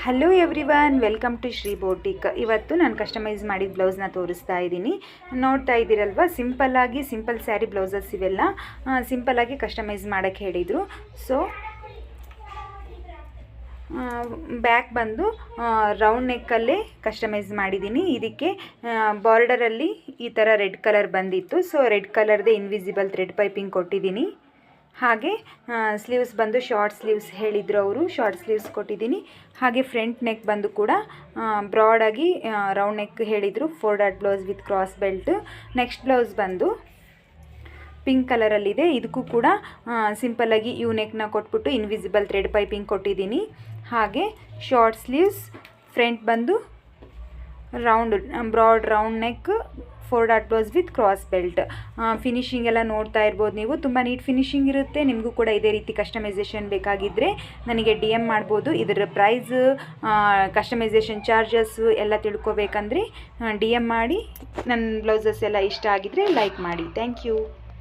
Hello everyone, welcome to Shri boutique. ಇವತ್ತು ನಾನು customise ಮಾಡಿದ ಬ್ಲೌಸ್ನ ತೋರಿಸ್ತಾ ಇದ್ದೀನಿ. ನೋಡ್ತಾ ಇದ್ದೀರಲ್ವ, ಸಿಂಪಲ್ ಸ್ಯಾರಿ ಬ್ಲೌಸಸ್ ಇವೆಲ್ಲ ಸಿಂಪಲ್ಲಾಗಿ ಕಸ್ಟಮೈಸ್ ಮಾಡೋಕ್ಕೆ ಹೇಳಿದರು. ಸೊ ಬ್ಯಾಕ್ ಬಂದು ರೌಂಡ್ ನೆಕ್ಕಲ್ಲೇ ಕಸ್ಟಮೈಸ್ ಮಾಡಿದ್ದೀನಿ. ಇದಕ್ಕೆ ಬಾರ್ಡರಲ್ಲಿ ಈ ಥರ ರೆಡ್ ಕಲರ್ ಬಂದಿತ್ತು. ಸೊ ರೆಡ್ ಕಲರ್ದೇ ಇನ್ವಿಸಿಬಲ್ ಥ್ರೆಡ್ ಪೈಪಿಂಗ್ ಕೊಟ್ಟಿದ್ದೀನಿ. ಹಾಗೆ ಸ್ಲೀವ್ಸ್ ಬಂದು ಶಾರ್ಟ್ ಸ್ಲೀವ್ಸ್ ಹೇಳಿದರು ಅವರು, ಶಾರ್ಟ್ ಸ್ಲೀವ್ಸ್ ಕೊಟ್ಟಿದ್ದೀನಿ. ಹಾಗೆ ಫ್ರಂಟ್ ನೆಕ್ ಬಂದು ಕೂಡ ಬ್ರಾಡಾಗಿ ರೌಂಡ್ ನೆಕ್ ಹೇಳಿದರು. 4 dot blouse with cross belt. Next blouse ಬಂದು ಪಿಂಕ್ ಕಲರಲ್ಲಿದೆ. ಇದಕ್ಕೂ ಕೂಡ ಸಿಂಪಲ್ಲಾಗಿ ಯು ನೆಕ್ನ ಕೊಟ್ಬಿಟ್ಟು ಇನ್ವಿಸಿಬಲ್ ಥ್ರೆಡ್ ಪೈಪಿಂಗ್ ಕೊಟ್ಟಿದ್ದೀನಿ. ಹಾಗೆ ಶಾರ್ಟ್ ಸ್ಲೀವ್ಸ್, ಫ್ರಂಟ್ ಬಂದು broad round neck, 4 dot blouse with cross belt. Finishing ಎಲ್ಲ ನೋಡ್ತಾ ಇರ್ಬೋದು ನೀವು, ತುಂಬ ನೀಟ್ ಫಿನಿಶಿಂಗ್ ಇರುತ್ತೆ. ನಿಮಗೂ ಕೂಡ ಇದೇ ರೀತಿ ಕಸ್ಟಮೈಸೇಷನ್ ಬೇಕಾಗಿದ್ದರೆ ನನಗೆ DM ಮಾಡ್ಬೋದು. ಇದರ ಪ್ರೈಸ್, ಕಸ್ಟಮೈಸೇಷನ್ ಚಾರ್ಜಸ್ಸು ಎಲ್ಲ ತಿಳ್ಕೊಬೇಕಂದ್ರೆ DM ಮಾಡಿ. ನನ್ನ ಬ್ಲೌಸಸ್ ಎಲ್ಲ ಇಷ್ಟ ಆಗಿದ್ದರೆ ಲೈಕ್ ಮಾಡಿ. Thank you.